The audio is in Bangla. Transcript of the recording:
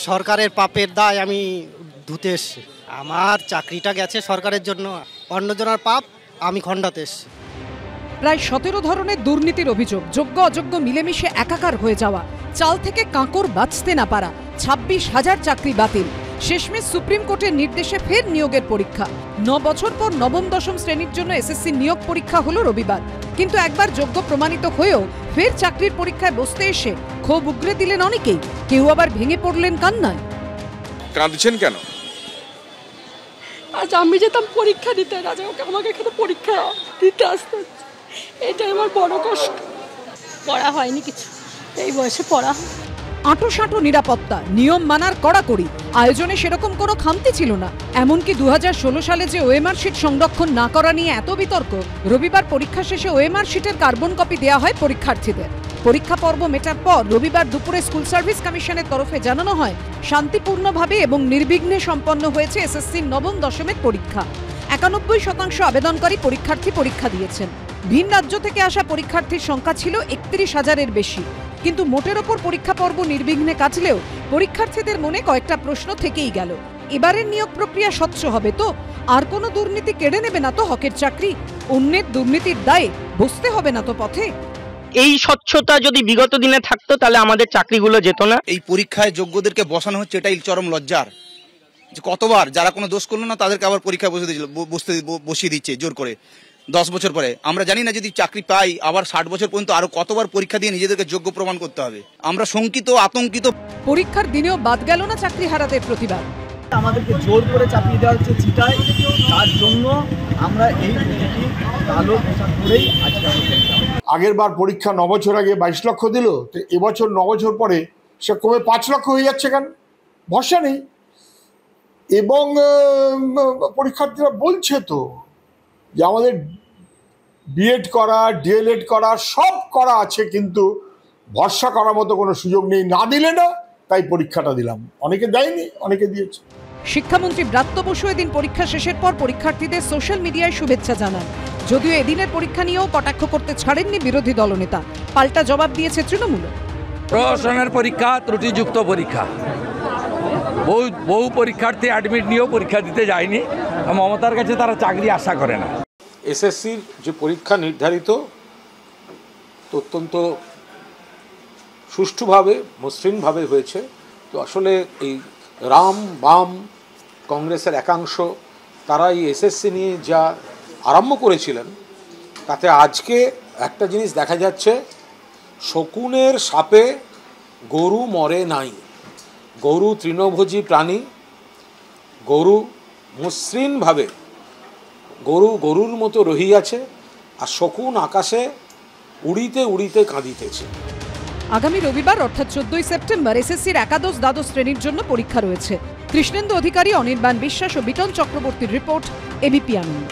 সরকারের পাপের দায় আমি ধুতে এসছি। আমার চাকরিটা গেছে সরকারের জন্য, অন্যজনের পাপ আমি খণ্ডাতে এসছি। প্রায় 17 ধরনের দুর্নীতির অভিযোগ, যোগ্য অযোগ্য মিলেমিশে একাকার হয়ে যাওয়া, চাল থেকে কাঁকর বাঁচতে না পারা, 26,000 চাকরি বাতিল। শেষমেশ সুপ্রিম কোর্টের নির্দেশে ফের নিয়োগের পরীক্ষা। 9 বছর পর নবম দশম শ্রেণীর জন্য এসএসসি নিয়োগ পরীক্ষা হলো রবিবার। কিন্তু একবার যোগ্য প্রমাণিত হয়েও ফের চাকরির পরীক্ষায় বসতে এসে ক্ষোভ উগরে দিলেন অনেকেই, কেউ আবার ভেঙে পড়লেন কান্নায়। কাঁদছেন কেন? আজ আমি যেতাম পরীক্ষা দিতে, রাজা আমাকে এখানে পরীক্ষা দিতে আসতে, এটাই আমার বড় কষ্ট। পড়া হয়নি কিছু, এই বয়সে পড়া। আঁটো নিরাপত্তা, নিয়ম মানার কড়াকড়ি, আয়োজনে সেরকম কোনো খামতি ছিল না। এমনকি 2016 সালে যে ওএমআর শিট সংরক্ষণ না করা নিয়ে এত বিতর্ক, রবিবার পরীক্ষা শেষে ওএমআর শিটের কার্বন কপি দেওয়া হয় পরীক্ষার্থীদের। পরীক্ষা পর্ব মেটার পর রবিবার দুপুরে স্কুল সার্ভিস কমিশনের তরফে জানানো হয় শান্তিপূর্ণভাবে এবং নির্বিঘ্নে সম্পন্ন হয়েছে এসএসসির নবম দশমের পরীক্ষা। 91% আবেদনকারী পরীক্ষার্থী পরীক্ষা দিয়েছেন। ভিন রাজ্য থেকে আসা পরীক্ষার্থীর সংখ্যা ছিল 31,000-এর বেশি। কিন্তু মোটের ওপর পরীক্ষা পর্ব নির্বিঘ্নে কাটলেও পরীক্ষার্থীদের মনে কয়েকটা প্রশ্ন থেকেই গেল। এবারের নিয়োগ প্রক্রিয়া স্বচ্ছ হবে তো? আর কোনো দুর্নীতি কেড়ে নেবে না তো হকের চাকরি? অন্যের দুর্নীতির দায়ে বসতে হবে না তো পথে? এই স্বচ্ছতা যদি বিগত দিনে থাকতো তাহলে আমাদের চাকরিগুলো যেত না। এই পরীক্ষায় যোগ্যদেরকে বসানো হচ্ছে, এটাই চরম লজ্জার। যে কতবার যারা কোনো দোষ করলো না তাদেরকে আবার পরীক্ষায় বসিয়ে দিচ্ছে জোর করে 10 বছর পরে। আমরা জানি না যদি চাকরি পাই আবার 60 বছর পর্যন্ত আরো কতবার পরীক্ষা দিয়ে নিজেদেরকে যোগ্য প্রমাণ করতে হবে। আমরা শঙ্কিত, আতঙ্কিত। পরীক্ষার দিনেও বাদ গেল না চাকরি হারাদের প্রতিবাদ। আমাদেরকে জোর করে চাপিয়ে দেওয়া হচ্ছে চিটায়, তার জন্য আমরা এই প্রতিটি কালো পোশাক পরেই আজকে আগের বার পরীক্ষা 9 বছর আগে 22 লক্ষ দিল, তো এবছর 9 বছর পরে সে কমে 5 লক্ষ হয়ে যাচ্ছে কেন? ভরসা নেই। এবং পরীক্ষার্থীরা বলছে তো যে আমাদের বিএড করা, ডিএলএড করা সব করা আছে, কিন্তু ভরসা করার মতো কোনো সুযোগ নেই। না দিলে না, তাই পরীক্ষাটা দিলাম। অনেকে দেয়নি, অনেকে দিয়েছে। শিক্ষামন্ত্রী ব্রাত্য বসু এদিন পরীক্ষা শেষের পর পরীক্ষার্থীদের সোশ্যাল মিডিয়ায় শুভেচ্ছা জানান। যদিও এদিনের পরীক্ষা নিয়েও কটাক্ষ করতে ছাড়েননি বিরোধী দলনেতা, পাল্টা জবাব দিয়েছে তৃণমূল। প্রহসনের পরীক্ষা ত্রুটিযুক্ত পরীক্ষা, বহু পরীক্ষার্থী অ্যাডমিট নিয়েও পরীক্ষা দিতে যায়নি। মমতার কাছে তারা চাকরি আশা করে না। এসএসসির যে পরীক্ষা নির্ধারিত অত্যন্ত সুষ্ঠুভাবে, মসৃণভাবে হয়েছে। তো আসলে এই রাম বাম কংগ্রেসের একাংশ তারা এই এসএসসি নিয়ে যা আরম্ভ করেছিলেন, তাতে আজকে একটা জিনিস দেখা যাচ্ছে, শকুনের সাপে গরু মরে নাই। গরু তৃণভোজী প্রাণী, গরু মসৃণভাবে গরুর মতো রহিয়াছে, আর শকুন আকাশে উড়িতে উড়িতে কাঁদিতেছে। আগামী রবিবার অর্থাৎ 14 সেপ্টেম্বর এসএসসির একাদশ দ্বাদশ শ্রেণীর জন্য পরীক্ষা রয়েছে। কৃষ্ণেন্দু অধিকারী, অনির্বাণ বিশ্বাস ও বিটন চক্রবর্তীর রিপোর্ট, এবিপি আনন্দ।